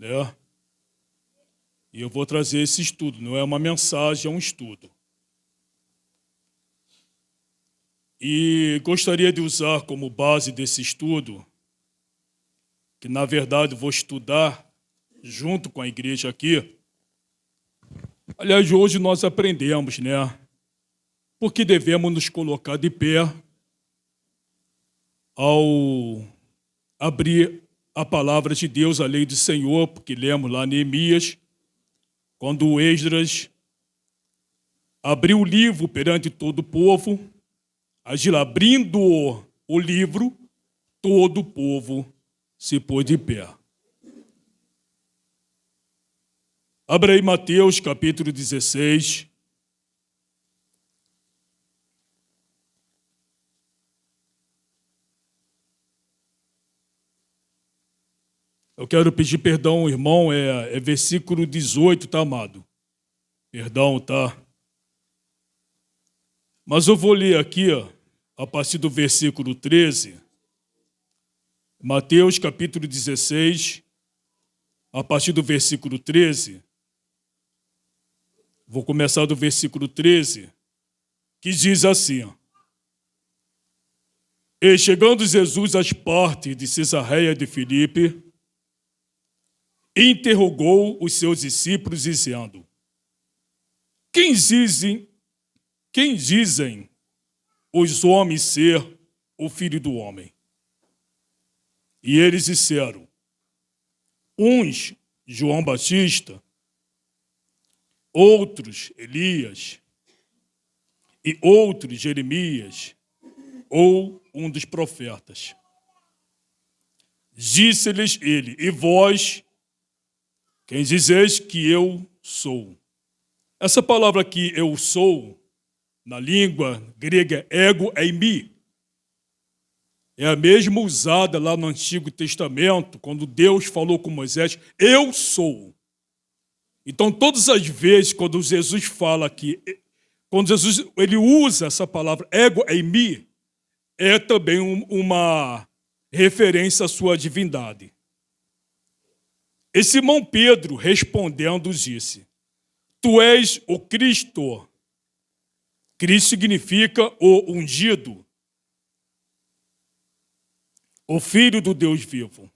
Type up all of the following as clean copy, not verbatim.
né? E eu vou trazer esse estudo, não é uma mensagem, é um estudo. E gostaria de usar como base desse estudo, que na verdade vou estudar junto com a igreja aqui. Aliás, hoje nós aprendemos, né? Porque devemos nos colocar de pé ao abrir a palavra de Deus, a lei do Senhor, porque lemos lá Neemias, quando o Esdras abriu o livro perante todo o povo, abrindo o livro, todo o povo se pôs de pé. Abra aí Mateus, capítulo 16. Eu quero pedir perdão, irmão, é versículo 18, tá, amado? Perdão, tá? Mas eu vou ler aqui, ó, a partir do versículo 13. Mateus, capítulo 16, a partir do versículo 13. Vou começar do versículo 13, que diz assim, ó. E chegando Jesus às partes de Cesareia de Filipe, interrogou os seus discípulos, dizendo: Quem dizem os homens ser o Filho do Homem? E eles disseram: uns João Batista, outros Elias, e outros Jeremias, ou um dos profetas. Disse-lhes ele: E vós, quem dizeis que eu sou? Essa palavra aqui, eu sou, na língua grega, ego eimi, é a mesma usada lá no Antigo Testamento, quando Deus falou com Moisés, eu sou. Então, todas as vezes, quando Jesus fala aqui, quando Jesus ele usa essa palavra, ego eimi, é também uma referência à sua divindade. E Simão Pedro, respondendo, disse: Tu és o Cristo. Cristo significa o ungido, o Filho do Deus vivo.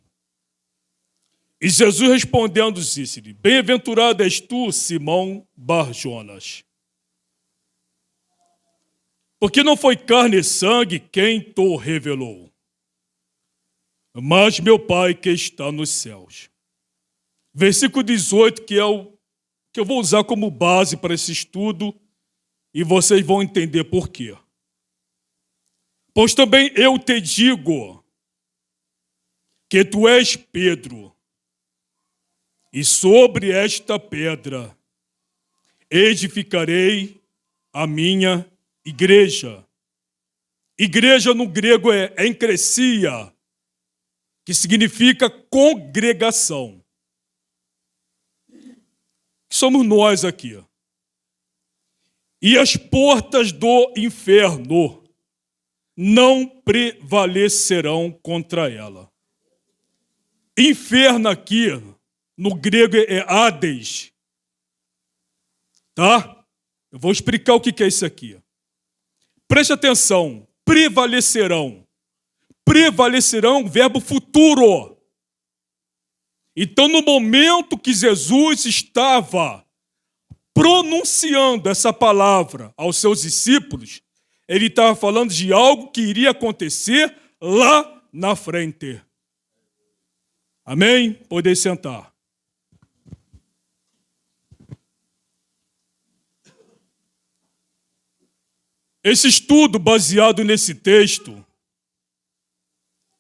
E Jesus respondendo, disse-lhe: Bem-aventurado és tu, Simão Bar-Jonas, porque não foi carne e sangue quem te revelou, mas meu Pai que está nos céus. Versículo 18, que é o que eu vou usar como base para esse estudo, e vocês vão entender por quê. Pois também eu te digo que tu és Pedro, e sobre esta pedra edificarei a minha igreja. Igreja no grego é encresia, que significa congregação. Somos nós aqui. E as portas do inferno não prevalecerão contra ela. Inferno aqui, no grego é Hades. Tá? Eu vou explicar o que é isso aqui. Preste atenção. Prevalecerão. Prevalecerão, verbo futuro. Então, no momento que Jesus estava pronunciando essa palavra aos seus discípulos, ele estava falando de algo que iria acontecer lá na frente. Amém? Podem sentar. Esse estudo baseado nesse texto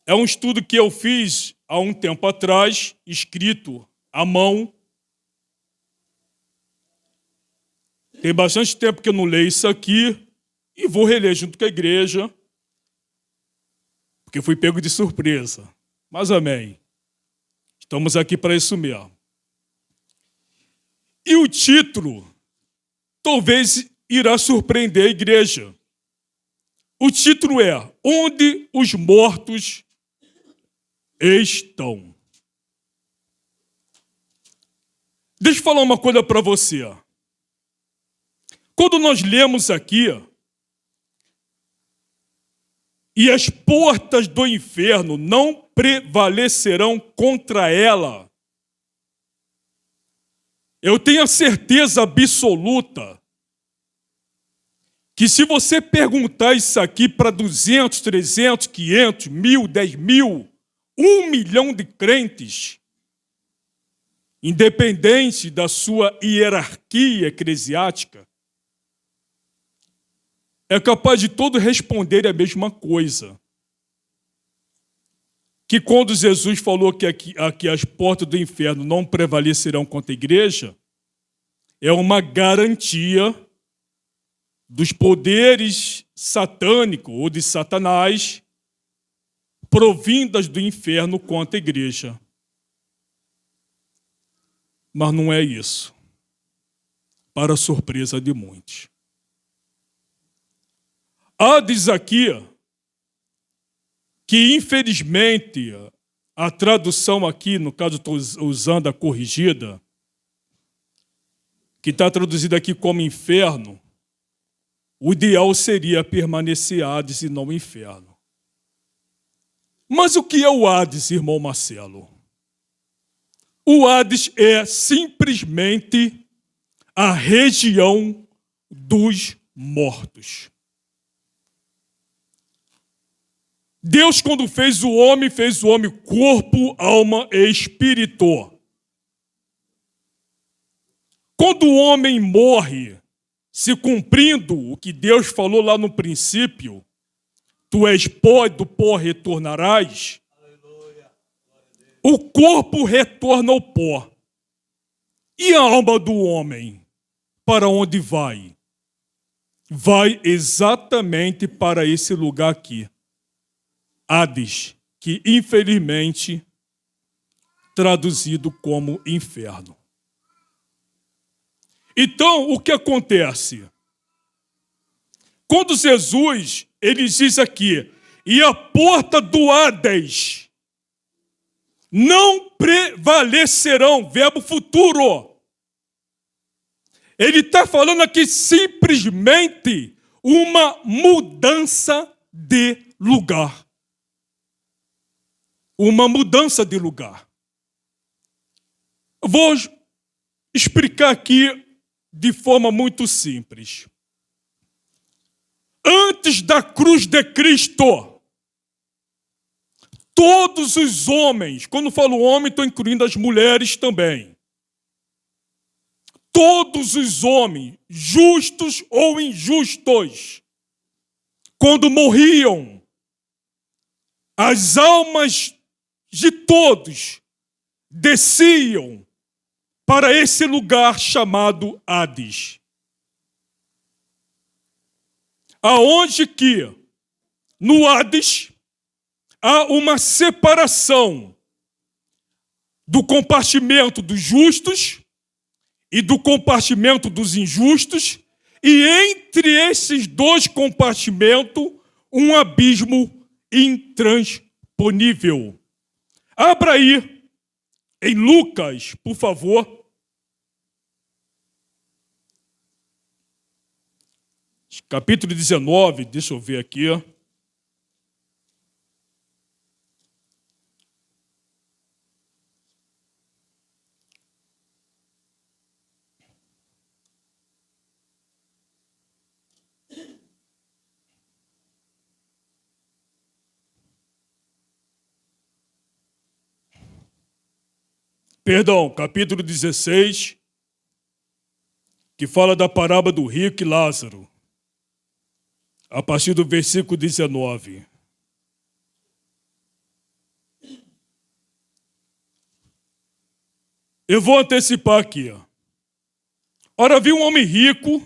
é um estudo que eu fiz há um tempo atrás, escrito à mão. Tem bastante tempo que eu não leio isso aqui e vou reler junto com a igreja, porque fui pego de surpresa. Mas amém. Estamos aqui para isso mesmo. E o título talvez irá surpreender a igreja. O título é: Onde os mortos estão. Deixa eu falar uma coisa para você. Quando nós lemos aqui, e as portas do inferno não prevalecerão contra ela, eu tenho a certeza absoluta que se você perguntar isso aqui para 200, 300, 500, 1.000, 10.000, 1 milhão de crentes, independente da sua hierarquia eclesiástica, é capaz de todos responder a mesma coisa. Que quando Jesus falou que aqui as portas do inferno não prevalecerão contra a igreja, é uma garantia dos poderes satânicos ou de Satanás provindas do inferno contra a igreja. Mas não é isso, para a surpresa de muitos. Hades aqui, que infelizmente a tradução aqui, no caso estou usando a corrigida, que está traduzida aqui como inferno, o ideal seria permanecer Hades e não inferno. Mas o que é o Hades, irmão Marcelo? O Hades é simplesmente a região dos mortos. Deus, quando fez o homem corpo, alma e espírito. Quando o homem morre, se cumprindo o que Deus falou lá no princípio, tu és pó e do pó retornarás, o corpo retorna ao pó. E a alma do homem, para onde vai? Vai exatamente para esse lugar aqui. Hades, que infelizmente traduzido como inferno. Então, o que acontece? Quando Jesus, ele diz aqui, e a porta do Hades não prevalecerão, verbo futuro. Ele está falando aqui simplesmente uma mudança de lugar. Uma mudança de lugar. Eu vou explicar aqui de forma muito simples. Antes da cruz de Cristo, todos os homens, quando falo homem, estou incluindo as mulheres também. Todos os homens, justos ou injustos, quando morriam, as almas de todos desciam para esse lugar chamado Hades. Aonde que, no Hades, há uma separação do compartimento dos justos e do compartimento dos injustos, e entre esses dois compartimentos, um abismo intransponível. Abra aí, em Lucas, por favor. Capítulo 19, deixa eu ver aqui. Perdão, capítulo 16, que fala da parábola do rico e Lázaro, a partir do versículo 19. Eu vou antecipar aqui. Ora, havia um homem rico,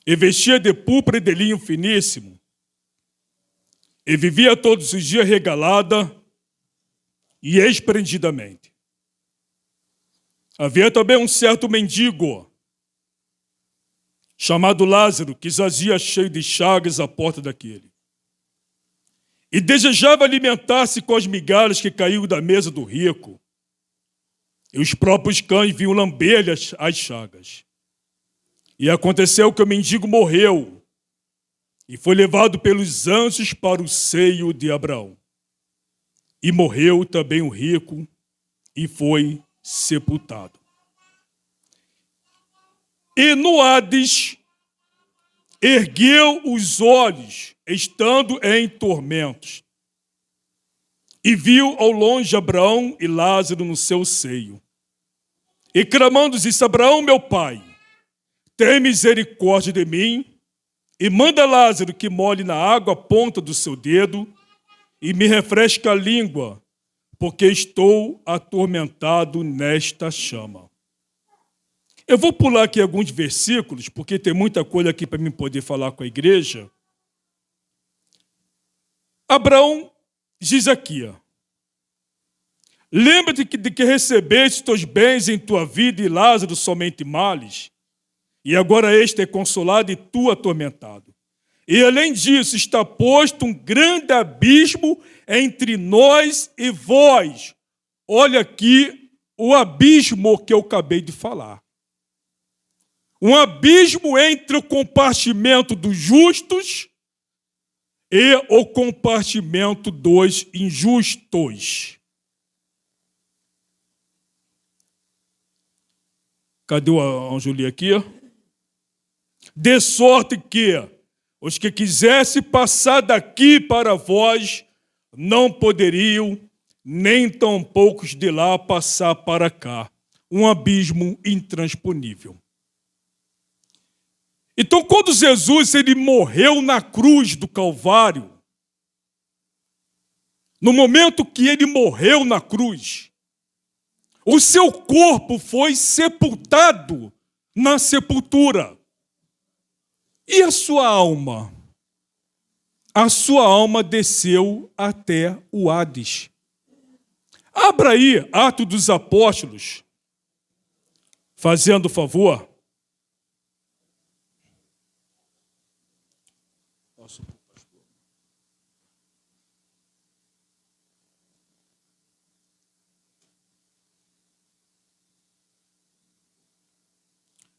e vestia de púrpura e de linho finíssimo, e vivia todos os dias regalada e esplendidamente. Havia também um certo mendigo, chamado Lázaro, que jazia cheio de chagas à porta daquele, e desejava alimentar-se com as migalhas que caíam da mesa do rico. E os próprios cães vinham lamber-lhe as chagas. E aconteceu que o mendigo morreu e foi levado pelos anjos para o seio de Abraão. E morreu também o rico e foi sepultado. E no Hades ergueu os olhos, estando em tormentos, e viu ao longe Abraão e Lázaro no seu seio. E clamando, disse: Abraão, meu pai, tem misericórdia de mim, e manda Lázaro que molhe na água a ponta do seu dedo, e me refresque a língua, porque estou atormentado nesta chama. Eu vou pular aqui alguns versículos, porque tem muita coisa aqui para mim poder falar com a igreja. Abraão diz aqui, ó: lembra-te de que recebeste teus bens em tua vida e Lázaro somente males, e agora este é consolado e tu atormentado. E além disso está posto um grande abismo entre nós e vós. Olha aqui o abismo que eu acabei de falar. Um abismo entre o compartimento dos justos e o compartimento dos injustos. Cadê a Anjuli aqui? De sorte que os que quisessem passar daqui para vós não poderiam, nem tampouco os de lá passar para cá. Um abismo intransponível. Então, quando Jesus ele morreu na cruz do Calvário, no momento que ele morreu na cruz, o seu corpo foi sepultado na sepultura. E a sua alma? A sua alma desceu até o Hades. Abra aí Atos dos Apóstolos, fazendo favor.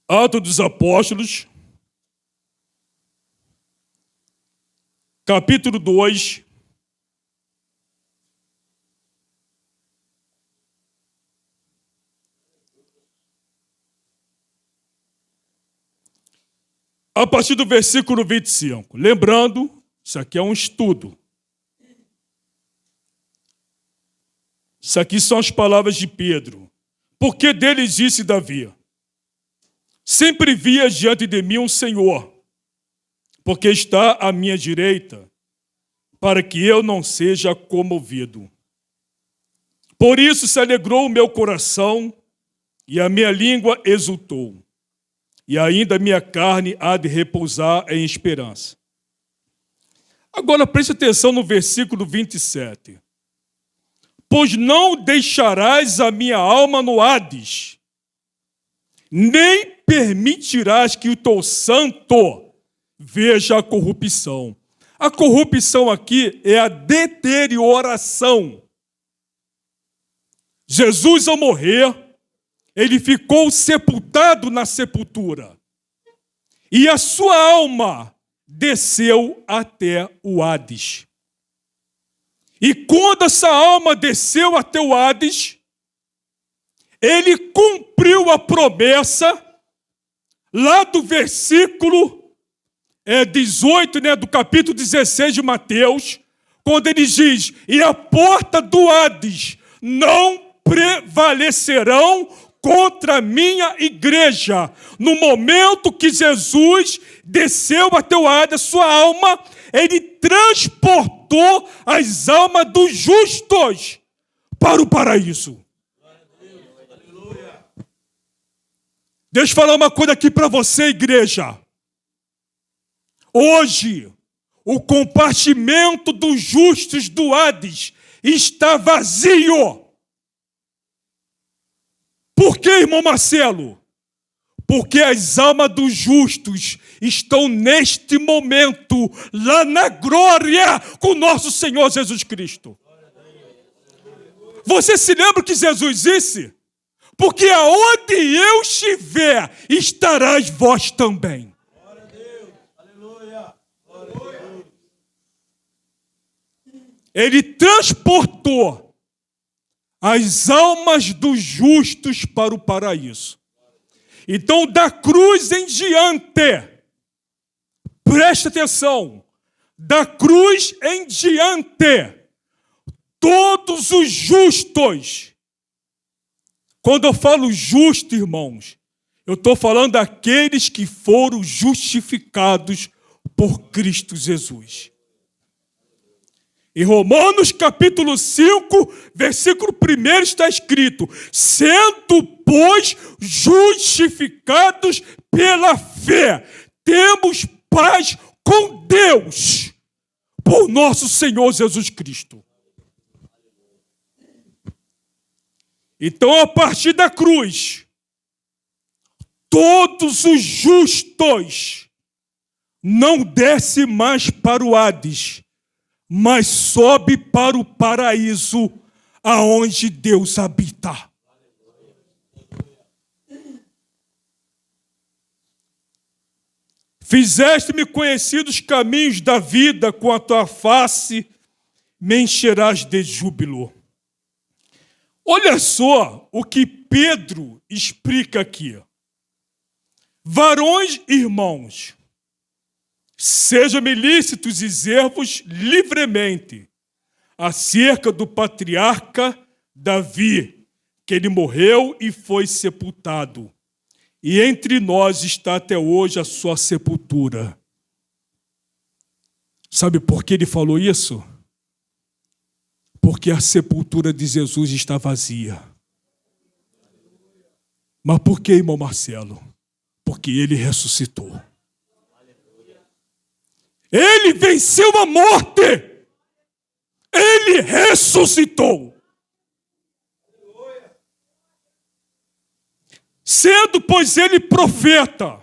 Atos dos Apóstolos, capítulo 2, a partir do versículo 25. Lembrando, isso aqui é um estudo. Isso aqui são as palavras de Pedro. Porque deles disse Davi: sempre via diante de mim um Senhor, porque está à minha direita, para que eu não seja comovido. Por isso se alegrou o meu coração, e a minha língua exultou, e ainda a minha carne há de repousar em esperança. Agora preste atenção no versículo 27. Pois não deixarás a minha alma no Hades, nem permitirás que o teu santo veja a corrupção. A corrupção aqui é a deterioração. Jesus, ao morrer, ele ficou sepultado na sepultura. E a sua alma desceu até o Hades. E quando essa alma desceu até o Hades, ele cumpriu a promessa lá do versículo 18, do capítulo 16 de Mateus, quando ele diz: e a porta do Hades não prevalecerão contra a minha igreja. No momento que Jesus desceu até o Hades, sua alma, ele transportou as almas dos justos para o paraíso. Deixa eu falar uma coisa aqui para você, igreja. Hoje, o compartimento dos justos do Hades está vazio. Por que, irmão Marcelo? Porque as almas dos justos estão neste momento lá na glória com nosso Senhor Jesus Cristo. Você se lembra que Jesus disse? porque aonde eu estiver, estarás vós também. Glória a Deus. Aleluia. Glória a Deus. Ele transportou as almas dos justos para o paraíso. Então, da cruz em diante, preste atenção, da cruz em diante, todos os justos, quando eu falo justo, irmãos, eu estou falando daqueles que foram justificados por Cristo Jesus. Em Romanos capítulo 5, versículo 1 está escrito: sendo, pois, justificados pela fé, temos paz com Deus, por nosso Senhor Jesus Cristo. Então, a partir da cruz, todos os justos não descem mais para o Hades, mas sobe para o paraíso, aonde Deus habita. Fizeste-me conhecer os caminhos da vida, com a tua face me encherás de júbilo. Olha só o que Pedro explica aqui. Varões, irmãos, sejam-me lícitos dizer-vos livremente acerca do patriarca Davi, que ele morreu e foi sepultado. E entre nós está até hoje a sua sepultura. Sabe por que ele falou isso? Porque a sepultura de Jesus está vazia. Mas por que, irmão Marcelo? Porque ele ressuscitou. Ele venceu a morte. Ele ressuscitou. Sendo, pois, ele profeta,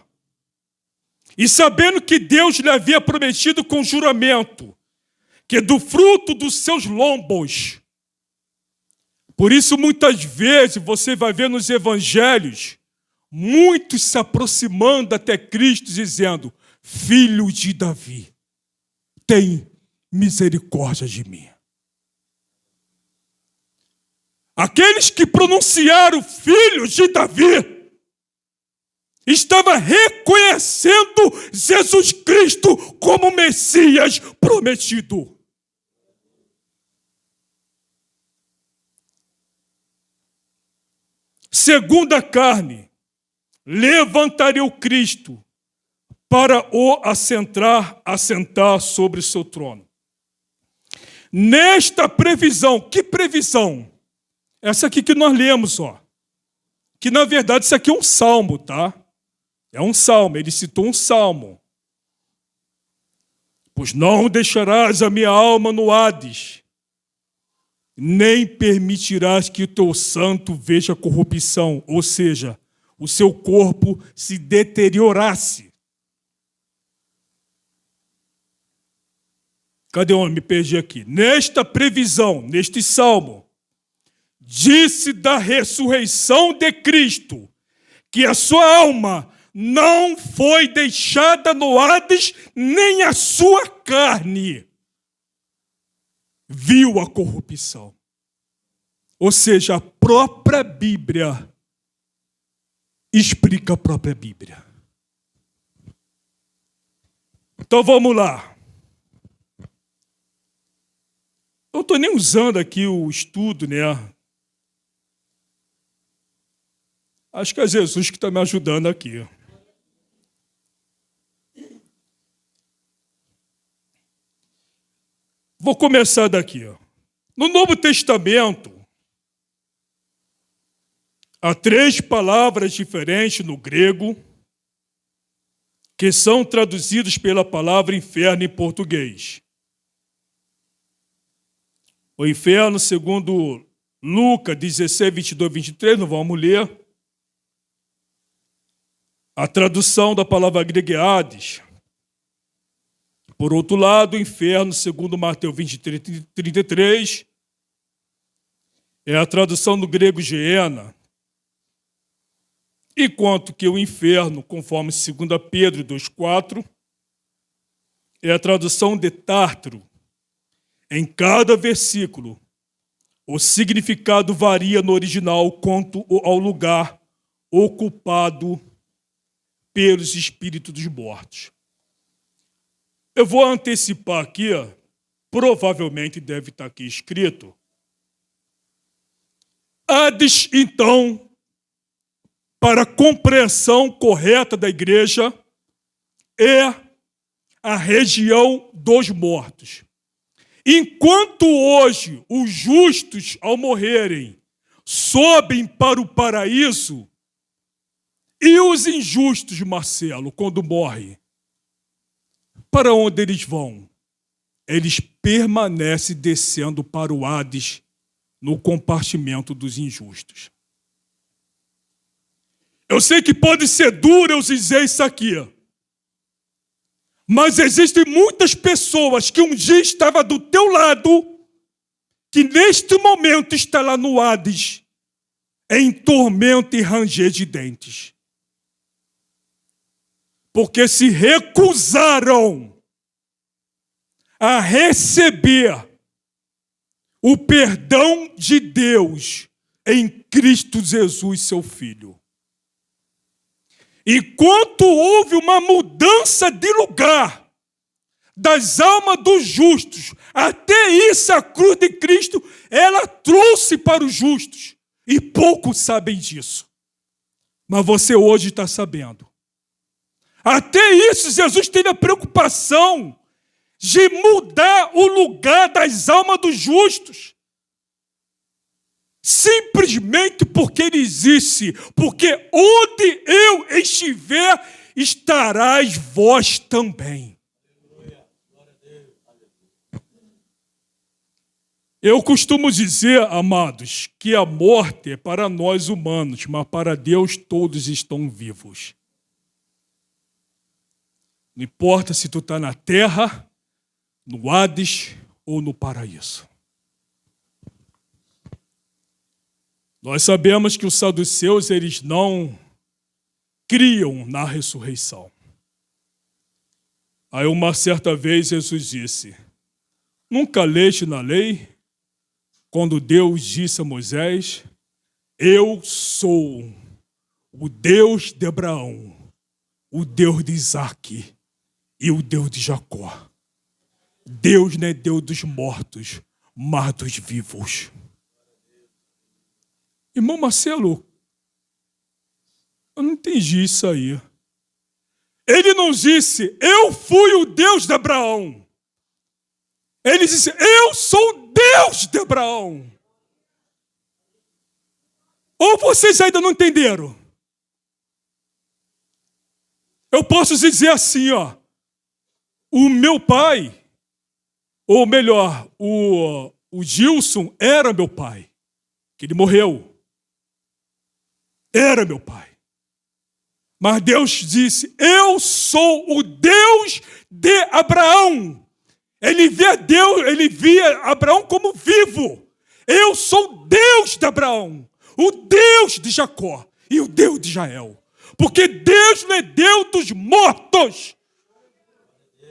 e sabendo que Deus lhe havia prometido com juramento, que do fruto dos seus lombos. Por isso, muitas vezes, você vai ver nos evangelhos, muitos se aproximando até Cristo, dizendo: filho de Davi, tem misericórdia de mim. Aqueles que pronunciaram filho de Davi estavam reconhecendo Jesus Cristo como Messias prometido. Segundo a carne, levantaria o Cristo para o assentar sobre o seu trono. Nesta previsão, que previsão? Essa aqui que nós lemos, ó. Que na verdade isso aqui é um salmo, tá? É um salmo, ele citou um salmo. Pois não deixarás a minha alma no Hades, nem permitirás que o teu santo veja corrupção, ou seja, o seu corpo se deteriorasse. Cadê onde me perdi aqui? Nesta previsão, neste salmo, disse da ressurreição de Cristo, que a sua alma não foi deixada no Hades, nem a sua carne viu a corrupção. Ou seja, a própria Bíblia explica a própria Bíblia. Então vamos lá. Eu não estou nem usando aqui o estudo, né? Acho que é Jesus que está me ajudando aqui. Vou começar daqui. No Novo Testamento, há 3 palavras diferentes no grego que são traduzidas pela palavra inferno em português. O inferno, segundo Lucas 16, 22, 23, não vamos ler. A tradução da palavra grega é Hades. Por outro lado, o inferno, segundo Mateus 23, 33, é a tradução do grego Geena. enquanto que o inferno, conforme 2 Pedro 2,4, é a tradução de Tártaro. Em cada versículo, o significado varia no original quanto ao lugar ocupado pelos espíritos dos mortos. Eu vou antecipar aqui, provavelmente deve estar aqui escrito. Hades, então, para a compreensão correta da igreja, é a região dos mortos. Enquanto hoje os justos, ao morrerem, sobem para o paraíso, e os injustos, Marcelo, quando morrem, para onde eles vão? Eles permanecem descendo para o Hades, no compartimento dos injustos. Eu sei que pode ser duro eu dizer isso aqui, mas existem muitas pessoas que um dia estavam do teu lado, que neste momento está lá no Hades, em tormento e ranger de dentes. Porque se recusaram a receber o perdão de Deus em Cristo Jesus, seu Filho. Enquanto houve uma mudança de lugar das almas dos justos, até isso a cruz de Cristo, ela trouxe para os justos. E poucos sabem disso. Mas você hoje está sabendo. Até isso, Jesus teve a preocupação de mudar o lugar das almas dos justos. Simplesmente porque ele disse, porque onde eu estiver, estarás vós também. Eu costumo dizer, amados, que a morte é para nós humanos, mas para Deus todos estão vivos. Não importa se tu está na terra, no Hades ou no paraíso. Nós sabemos que os saduceus, eles não criam na ressurreição. Aí uma certa vez Jesus disse, nunca leste na lei, quando Deus disse a Moisés, eu sou o Deus de Abraão, o Deus de Isaque e o Deus de Jacó. Deus não é Deus dos mortos, mas dos vivos. Irmão Marcelo, eu não entendi isso aí. Ele não disse, eu fui o Deus de Abraão. Ele disse, eu sou o Deus de Abraão. Ou vocês ainda não entenderam? Eu posso dizer assim, o meu pai, ou melhor, o Gilson era meu pai, que ele morreu. Era meu pai. Mas Deus disse, eu sou o Deus de Abraão. Ele via Abraão como vivo. Eu sou o Deus de Abraão, o Deus de Jacó e o Deus de Israel. Porque Deus não é Deus dos mortos,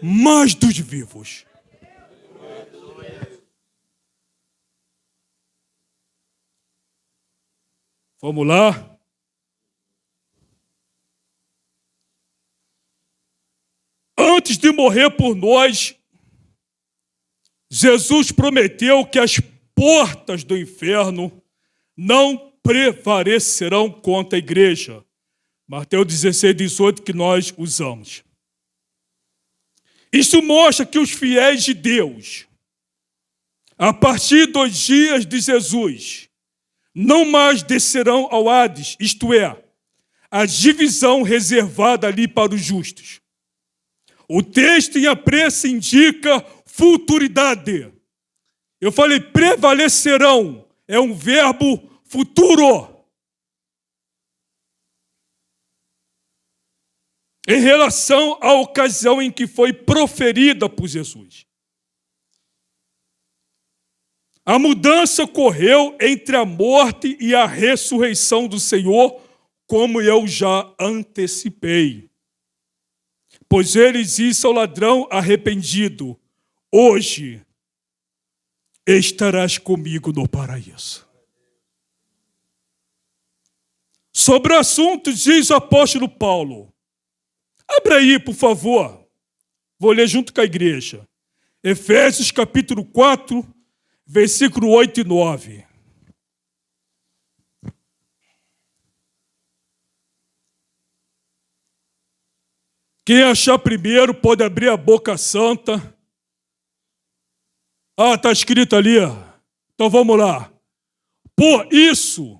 mas dos vivos. Vamos lá? Antes de morrer por nós, Jesus prometeu que as portas do inferno não prevalecerão contra a igreja. Mateus 16, 18, que nós usamos. Isso mostra que os fiéis de Deus, a partir dos dias de Jesus, não mais descerão ao Hades, isto é, a divisão reservada ali para os justos. O texto em apreço indica futuridade. Eu falei prevalecerão, é um verbo futuro. Em relação à ocasião em que foi proferida por Jesus. A mudança ocorreu entre a morte e a ressurreição do Senhor, como eu já antecipei. Pois ele disse ao ladrão arrependido: hoje estarás comigo no paraíso. Sobre o assunto, diz o apóstolo Paulo. Abra aí, por favor. Vou ler junto com a igreja. Efésios capítulo 4, versículo 8 e 9. Quem achar primeiro pode abrir a boca santa. Ah, está escrito ali. Então vamos lá. Por isso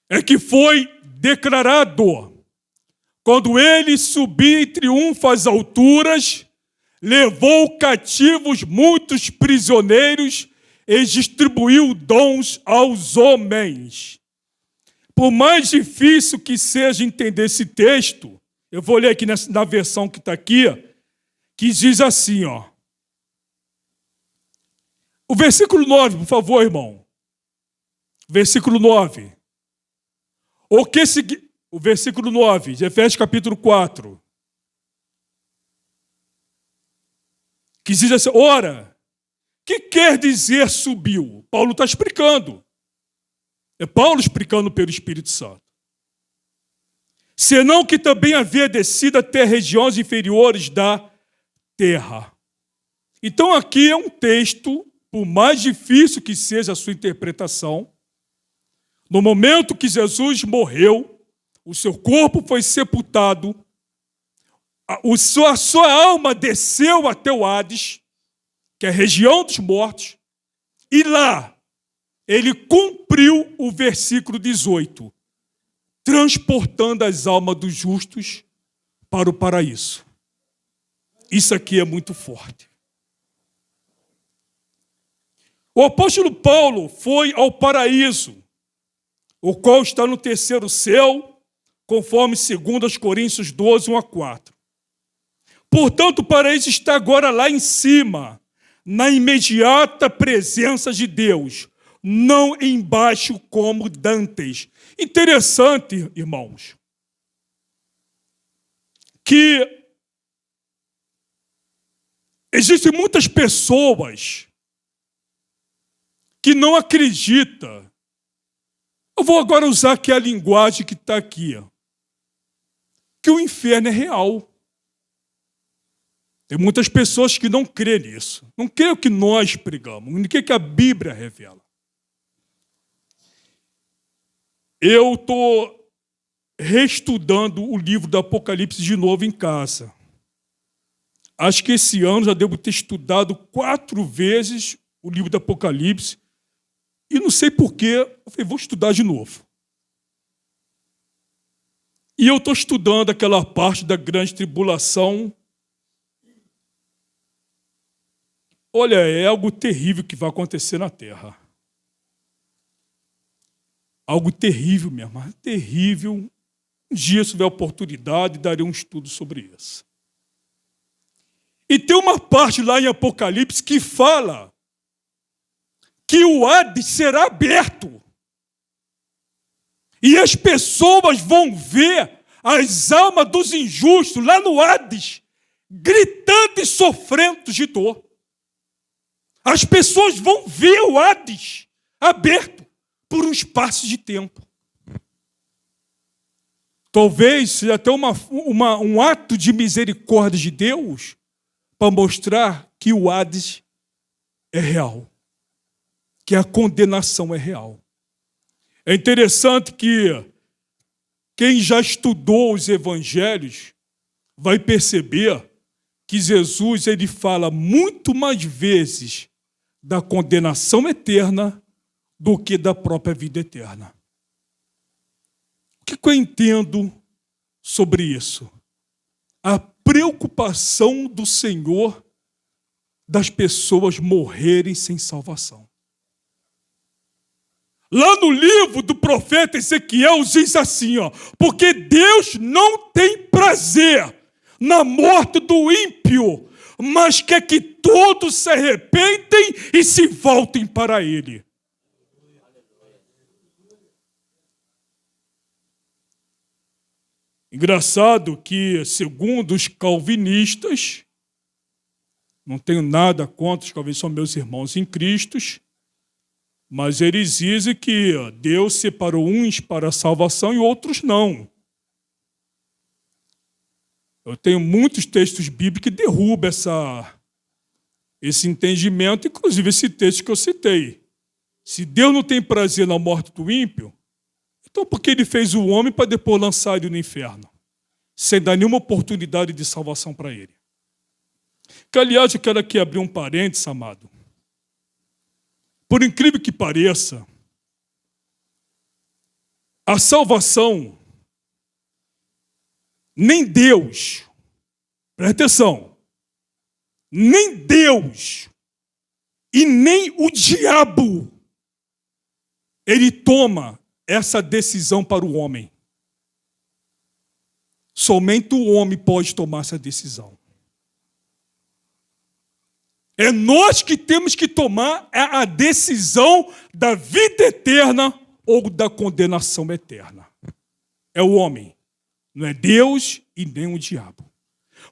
é que foi declarado, quando ele subiu em triunfo às alturas, levou cativos muitos prisioneiros e distribuiu dons aos homens. Por mais difícil que seja entender esse texto, eu vou ler aqui na versão que está aqui, que diz assim, ó. O versículo 9, por favor, irmão. Versículo 9. O versículo 9, de Efésios capítulo 4. Que diz assim, ora, que quer dizer subiu? Paulo está explicando. É Paulo explicando pelo Espírito Santo. Senão que também havia descido até regiões inferiores da terra. Então aqui é um texto, por mais difícil que seja a sua interpretação, no momento que Jesus morreu, o seu corpo foi sepultado, a sua alma desceu até o Hades, que é a região dos mortos, e lá ele cumpriu o versículo 18, transportando as almas dos justos para o paraíso. Isso aqui é muito forte. O apóstolo Paulo foi ao paraíso, o qual está no terceiro céu, conforme 2 Coríntios 12, 1 a 4. Portanto, o paraíso está agora lá em cima, na imediata presença de Deus, não embaixo como dantes. Interessante, irmãos, que existem muitas pessoas que não acreditam. Eu vou agora usar aqui a linguagem que está aqui, que o inferno é real. Tem muitas pessoas que não creem nisso. Não creem o que nós pregamos, não creem que a Bíblia revela. Eu estou reestudando o livro do Apocalipse de novo em casa. Acho que esse ano já devo ter estudado 4 vezes o livro do Apocalipse. E não sei porquê, eu falei, vou estudar de novo. E eu estou estudando aquela parte da grande tribulação. Olha, é algo terrível que vai acontecer na Terra. Algo terrível mesmo, terrível. Um dia, se tiver oportunidade, darei um estudo sobre isso. E tem uma parte lá em Apocalipse que fala que o Hades será aberto. E as pessoas vão ver as almas dos injustos lá no Hades, gritando e sofrendo de dor. As pessoas vão ver o Hades aberto por um espaço de tempo. Talvez seja até um ato de misericórdia de Deus para mostrar que o Hades é real, que a condenação é real. É interessante que quem já estudou os evangelhos vai perceber que Jesus ele fala muito mais vezes da condenação eterna do que da própria vida eterna. O que eu entendo sobre isso? A preocupação do Senhor das pessoas morrerem sem salvação. Lá no livro do profeta Ezequiel diz assim, porque Deus não tem prazer na morte do ímpio, mas quer que todos se arrependem e se voltem para Ele. Engraçado que, segundo os calvinistas, não tenho nada contra, os calvinistas são meus irmãos em Cristo, mas eles dizem que Deus separou uns para a salvação e outros não. Eu tenho muitos textos bíblicos que derrubam esse entendimento, inclusive esse texto que eu citei. Se Deus não tem prazer na morte do ímpio, então por que ele fez o homem para depois lançar ele no inferno? Sem dar nenhuma oportunidade de salvação para ele. Que, aliás, eu quero aqui abrir um parênteses, amado. Por incrível que pareça, a salvação, nem Deus, presta atenção, nem Deus e nem o diabo, ele toma essa decisão para o homem. Somente o homem pode tomar essa decisão. É nós que temos que tomar a decisão da vida eterna ou da condenação eterna. É o homem, não é Deus e nem o diabo.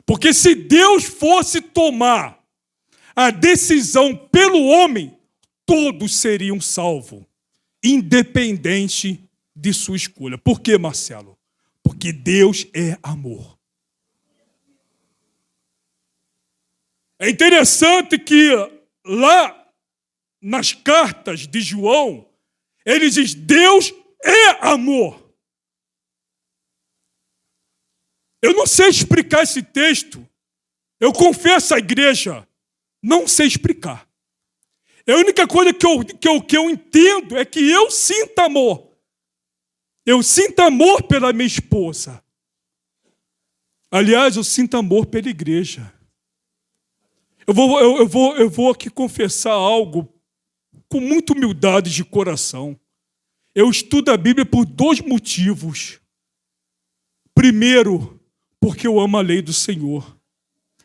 Porque se Deus fosse tomar a decisão pelo homem, todos seriam salvos, independente de sua escolha. Por quê, Marcelo? Porque Deus é amor. É interessante que lá nas cartas de João, ele diz: Deus é amor. Eu não sei explicar esse texto. Eu confesso à igreja, não sei explicar. A única coisa que eu entendo é que eu sinto amor. Eu sinto amor pela minha esposa. Aliás, eu sinto amor pela igreja. Eu vou aqui confessar algo com muita humildade de coração. Eu estudo a Bíblia por 2 motivos. Primeiro, porque eu amo a lei do Senhor.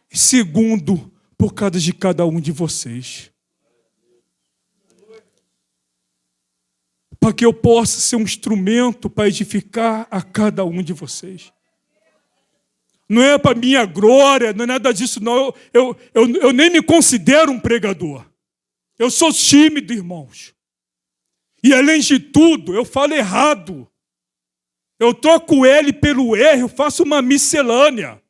E segundo, por causa de cada um de vocês. Para que eu possa ser um instrumento para edificar a cada um de vocês. Não é para minha glória, não é nada disso, não. Eu nem me considero um pregador. Eu sou tímido, irmãos. E, além de tudo, eu falo errado. Eu troco o L pelo R, eu faço uma miscelânea.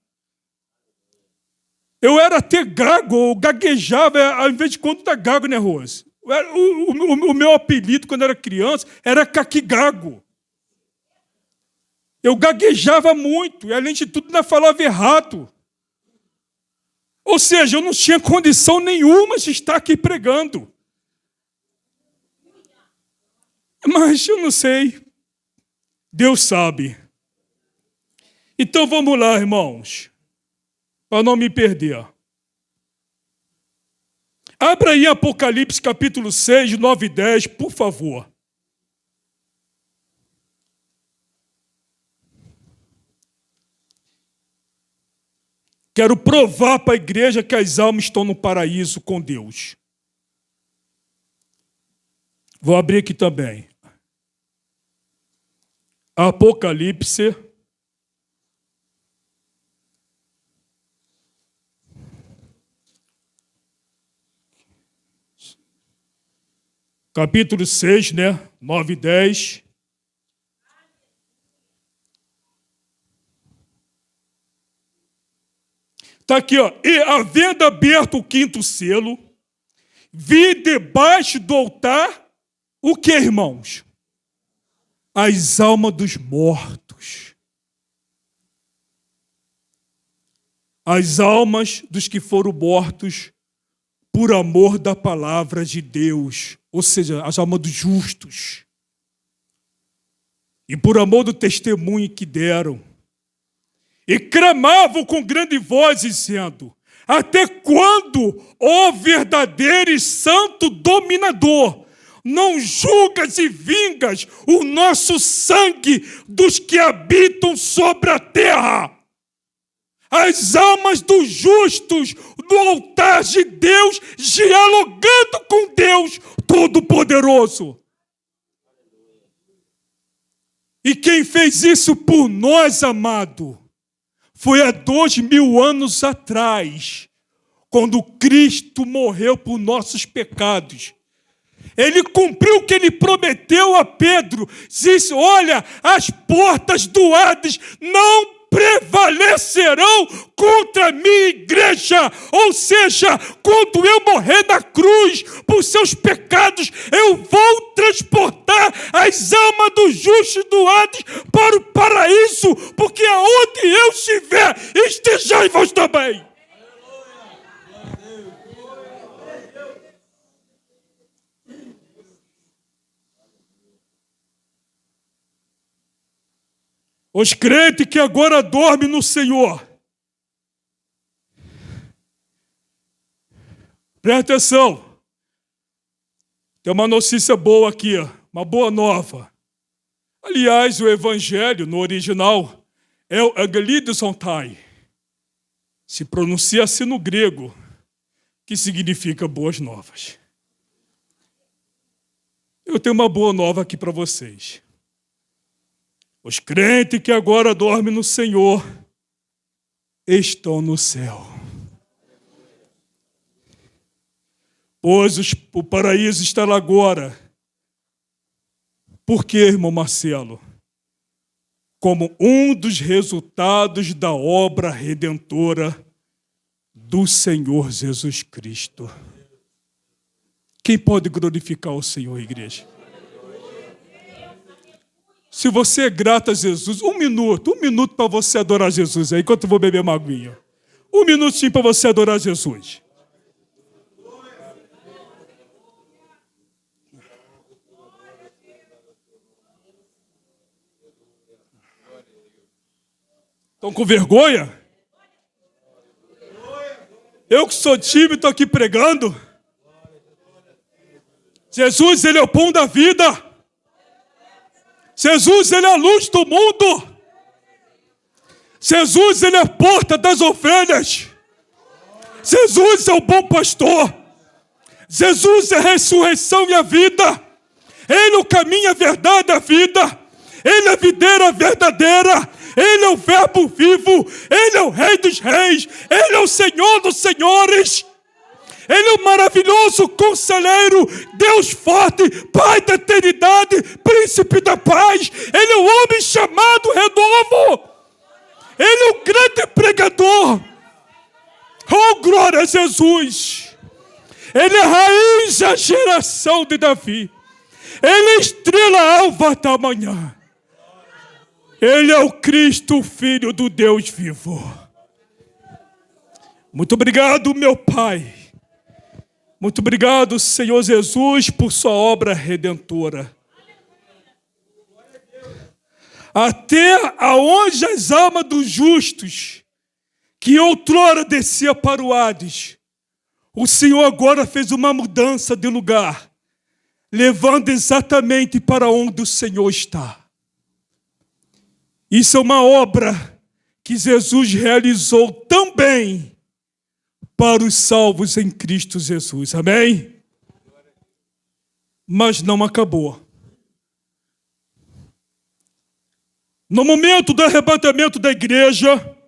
Eu era até gago, eu gaguejava, ao invés de quando tá gago, né, Rose? O meu apelido, quando era criança, era caquigago. Eu gaguejava muito, e além de tudo, ainda falava errado. Ou seja, eu não tinha condição nenhuma de estar aqui pregando. Mas eu não sei. Deus sabe. Então vamos lá, irmãos, para não me perder. Abra aí Apocalipse capítulo 6, 9 e 10, por favor. Quero provar para a igreja que as almas estão no paraíso com Deus. Vou abrir aqui também. Apocalipse. Capítulo 6, 9 e 10. Está aqui, ó. E havendo aberto o 5º selo, vi debaixo do altar o que, irmãos? As almas dos mortos. As almas dos que foram mortos por amor da palavra de Deus. Ou seja, as almas dos justos. E por amor do testemunho que deram. E clamavam com grande voz, dizendo: até quando, ó verdadeiro e santo dominador, não julgas e vingas o nosso sangue dos que habitam sobre a terra? As almas dos justos no altar de Deus, dialogando com Deus Todo-Poderoso. E quem fez isso por nós, amado, foi há 2000 anos atrás, quando Cristo morreu por nossos pecados. Ele cumpriu o que ele prometeu a Pedro. Disse: olha, as portas do Hades não prevalecerão contra a minha igreja. Ou seja, quando eu morrer na cruz por seus pecados, eu vou transportar as almas dos justos do Hades para o paraíso, porque aonde eu estiver, estejais vós também. Os crentes que agora dormem no Senhor, presta atenção, tem uma notícia boa aqui, uma boa nova. Aliás, o evangelho no original é o Angelidosontai, se pronuncia assim no grego, que significa boas novas. Eu tenho uma boa nova aqui para vocês. Os crentes que agora dormem no Senhor estão no céu. Pois o paraíso está lá agora. Por quê, irmão Marcelo? Como um dos resultados da obra redentora do Senhor Jesus Cristo. Quem pode glorificar o Senhor, igreja? Se você é grato a Jesus, um minuto para você adorar Jesus aí, enquanto eu vou beber uma aguinha. Um minutinho para você adorar Jesus. Estão com vergonha? Eu que sou tímido, estou aqui pregando. Jesus, Ele é o pão da vida. Jesus, Ele é a luz do mundo. Jesus, Ele é a porta das ovelhas. Jesus é o bom pastor. Jesus é a ressurreição e a vida. Ele é o caminho, a verdade e a vida. Ele é a videira verdadeira. Ele é o verbo vivo. Ele é o Rei dos reis. Ele é o Senhor dos senhores. Ele é o maravilhoso conselheiro, Deus forte, Pai da eternidade, Príncipe da paz. Ele é o homem chamado renovo. Ele é o grande pregador. Oh, glória a Jesus. Ele é a raiz da geração de Davi. Ele é a estrela alva da manhã. Ele é o Cristo, Filho do Deus vivo. Muito obrigado, meu Pai. Muito obrigado, Senhor Jesus, por sua obra redentora. Até aonde as almas dos justos, que outrora descia para o Hades, o Senhor agora fez uma mudança de lugar, levando exatamente para onde o Senhor está. Isso é uma obra que Jesus realizou também para os salvos em Cristo Jesus. Amém? Mas não acabou. No momento do arrebatamento da igreja,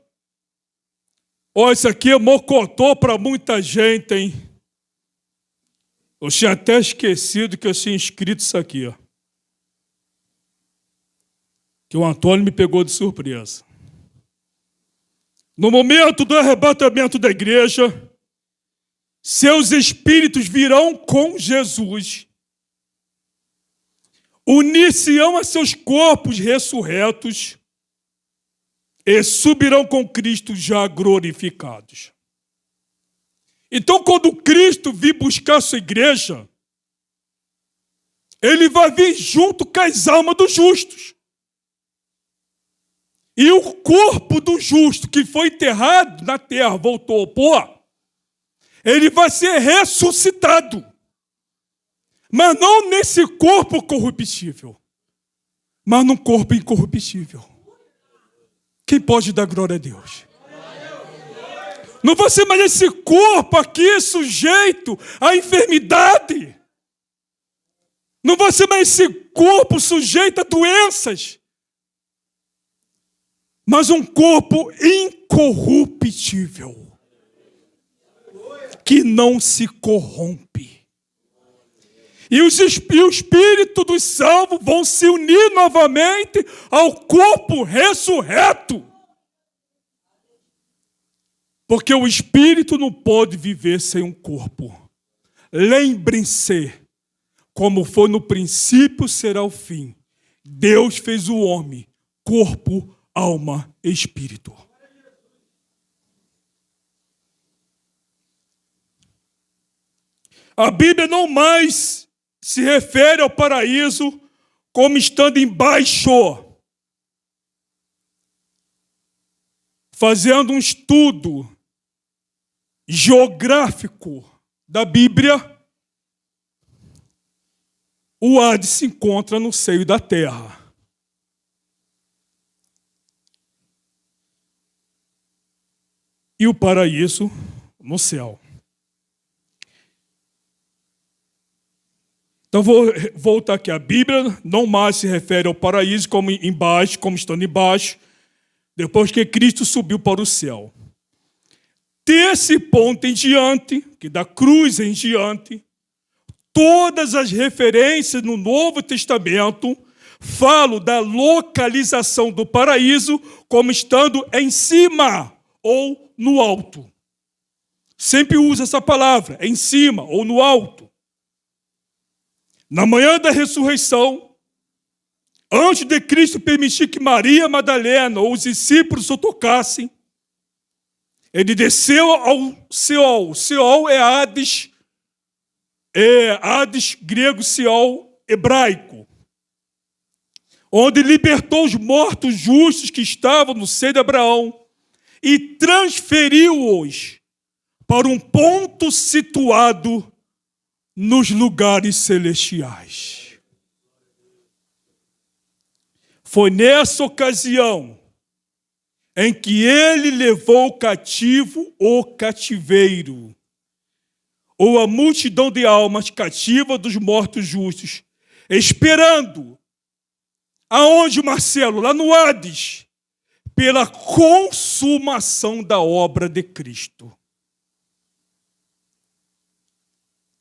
isso aqui é mocotó para muita gente, hein? Eu tinha até esquecido que eu tinha escrito isso aqui, ó. Que o Antônio me pegou de surpresa. No momento do arrebatamento da igreja, seus espíritos virão com Jesus, unir-se-ão a seus corpos ressurretos e subirão com Cristo já glorificados. Então, quando Cristo vir buscar a sua igreja, Ele vai vir junto com as almas dos justos. E o corpo do justo que foi enterrado na terra, voltou ao pó, ele vai ser ressuscitado. Mas não nesse corpo corruptível, mas num corpo incorruptível. Quem pode dar glória a Deus? Não vai ser mais esse corpo aqui sujeito à enfermidade. Não vai ser mais esse corpo sujeito a doenças. mas um corpo incorruptível, que não se corrompe. E o espírito dos salvos vão se unir novamente ao corpo ressurreto. Porque o espírito não pode viver sem um corpo. Lembrem-se, como foi no princípio, será o fim. Deus fez o homem, corpo, alma e espírito. A Bíblia não mais se refere ao paraíso como estando embaixo. Fazendo um estudo geográfico da Bíblia, o Hades se encontra no seio da terra. E o paraíso no céu. Então vou voltar aqui. A Bíblia não mais se refere ao paraíso como embaixo, como estando embaixo, depois que Cristo subiu para o céu. Desse ponto em diante, que da cruz em diante, todas as referências no Novo Testamento falam da localização do paraíso como estando em cima ou no alto. Sempre usa essa palavra, em cima ou no alto. Na manhã da ressurreição, antes de Cristo permitir que Maria Madalena ou os discípulos o tocassem, ele desceu ao Seol. Seol é Hades grego, Seol hebraico, onde libertou os mortos justos que estavam no seio de Abraão e transferiu-os para um ponto situado nos lugares celestiais. Foi nessa ocasião em que ele levou cativo o cativeiro, ou a multidão de almas cativa dos mortos justos, esperando, aonde, Marcelo? Lá no Hades, pela consumação da obra de Cristo.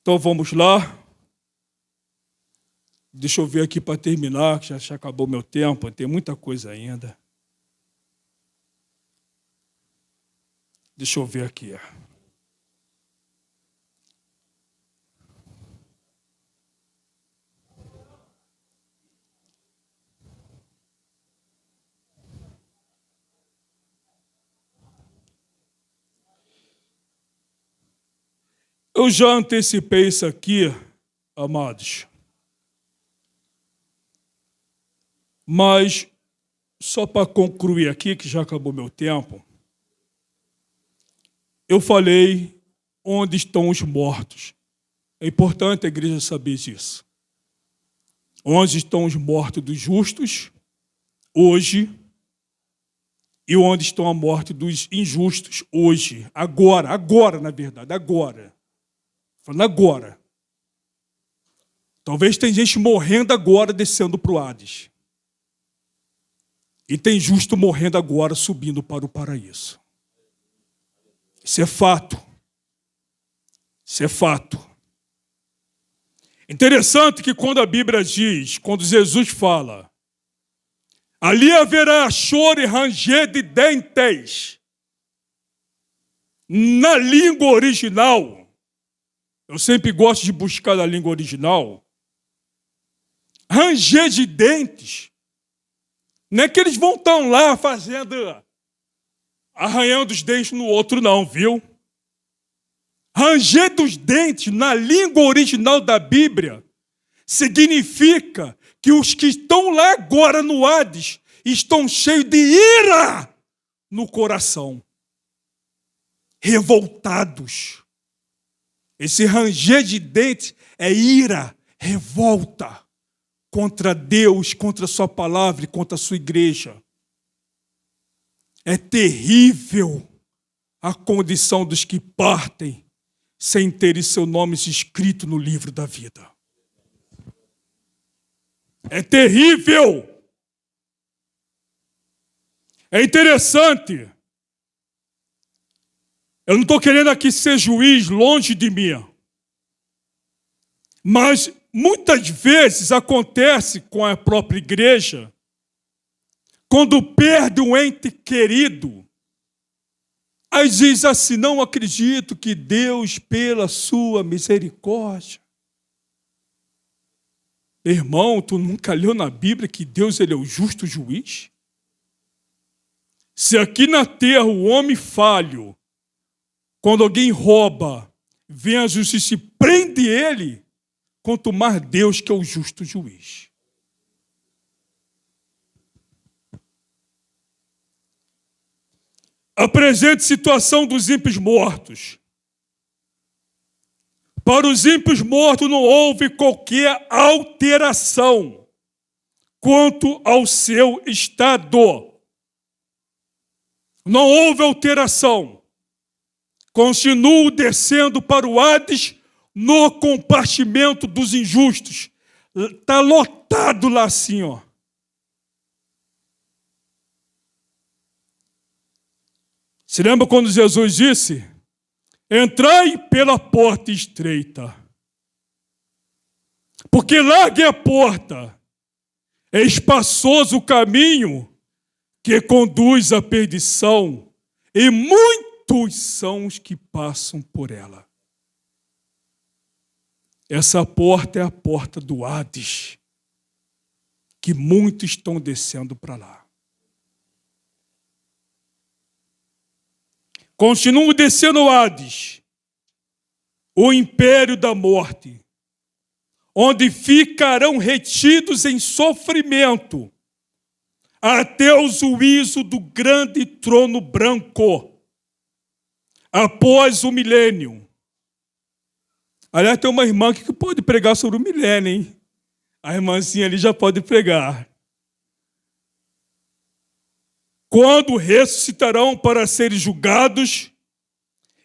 Então vamos lá. Deixa eu ver aqui para terminar, que já acabou meu tempo, tem muita coisa ainda. Deixa eu ver aqui. Eu já antecipei isso aqui, amados. Mas, só para concluir aqui, que já acabou meu tempo, eu falei onde estão os mortos. É importante a igreja saber disso. Onde estão os mortos dos justos, hoje, e onde estão a morte dos injustos, hoje. Agora, na verdade, agora. Falando agora. Talvez tem gente morrendo agora, descendo para o Hades. E tem justo morrendo agora, subindo para o paraíso. Isso é fato. Isso é fato. Interessante que quando a Bíblia diz, quando Jesus fala, ali haverá choro e ranger de dentes. Na língua original, eu sempre gosto de buscar na língua original, ranger de dentes, não é que eles vão estar lá fazendo, arranhando os dentes no outro não, viu? Ranger dos dentes, na língua original da Bíblia, significa que os que estão lá agora no Hades estão cheios de ira no coração. Revoltados. Esse ranger de dentes é ira, revolta contra Deus, contra a sua palavra e contra a sua igreja. É terrível a condição dos que partem sem terem seu nome escrito no livro da vida. É terrível. É interessante. Eu não estou querendo aqui ser juiz, longe de mim. Mas muitas vezes acontece com a própria igreja, quando perde um ente querido, aí diz assim: não acredito que Deus, pela sua misericórdia. Irmão, tu nunca leu na Bíblia que Deus ele é o justo juiz? Se aqui na terra o homem falho, quando alguém rouba, vem a justiça e prende ele, quanto mais Deus que é o justo juiz. A presente situação dos ímpios mortos. Para os ímpios mortos não houve qualquer alteração quanto ao seu estado. Não houve alteração. Continuo descendo para o Hades no compartimento dos injustos. Está lotado lá assim, ó. Se lembra quando Jesus disse: entrai pela porta estreita, porque larga é a porta, é espaçoso o caminho que conduz à perdição, e muitos são os que passam por ela. Essa porta é a porta do Hades, que muitos estão descendo para lá. Continuo descendo ao Hades, o império da morte, onde ficarão retidos em sofrimento, até o juízo do grande trono branco, após o milênio. Aliás, tem uma irmã que pode pregar sobre o milênio, hein? A irmãzinha ali já pode pregar. Quando ressuscitarão para serem julgados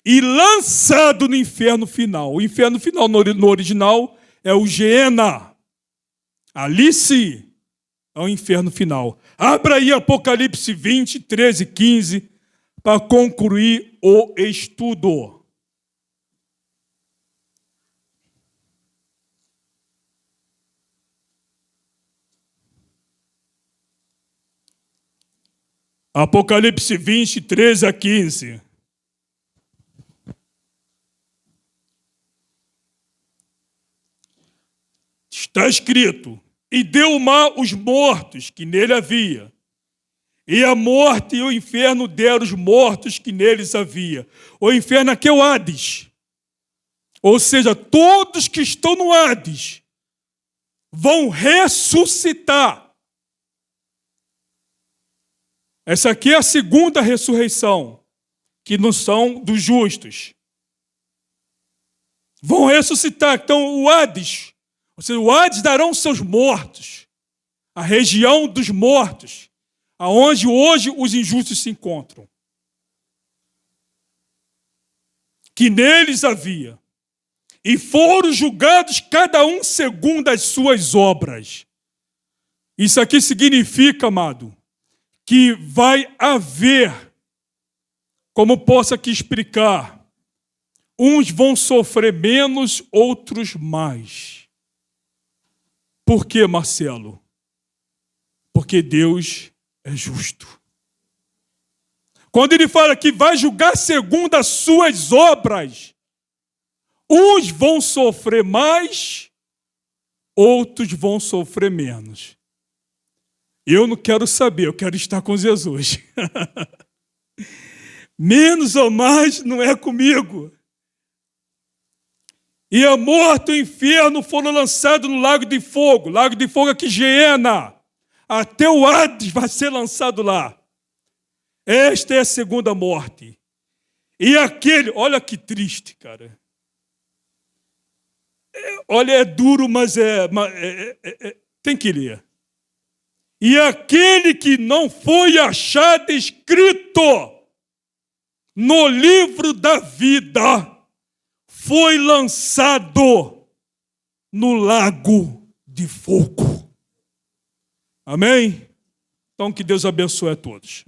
e lançados no inferno final. O inferno final, no original, é o Geena. Ali sim é o inferno final. Abra aí Apocalipse 20, 13 e 15 para concluir o estudo. Apocalipse 20, 13 a 15. Está escrito: e deu o mar os mortos que nele havia, e a morte e o inferno deram os mortos que neles havia. O inferno aqui é o Hades. Ou seja, todos que estão no Hades vão ressuscitar. Essa aqui é a segunda ressurreição, que não são dos justos. Vão ressuscitar. Então, o Hades, ou seja, o Hades darão seus mortos, a região dos mortos, aonde hoje os injustos se encontram. Que neles havia. E foram julgados cada um segundo as suas obras. Isso aqui significa, amado, que vai haver, como posso aqui explicar, uns vão sofrer menos, outros mais. Por quê, Marcelo? Porque Deus é justo. Quando ele fala que vai julgar segundo as suas obras, uns vão sofrer mais, outros vão sofrer menos. Eu não quero saber, eu quero estar com Jesus. Menos ou mais não é comigo. E a morte e o inferno foram lançados no lago de fogo. Lago de fogo aqui, Geena. Até o Hades vai ser lançado lá. Esta é a segunda morte. E aquele, olha que triste, cara. Olha, é duro, mas tem que ler. E aquele que não foi achado escrito no livro da vida foi lançado no lago de fogo. Amém? Então, que Deus abençoe a todos.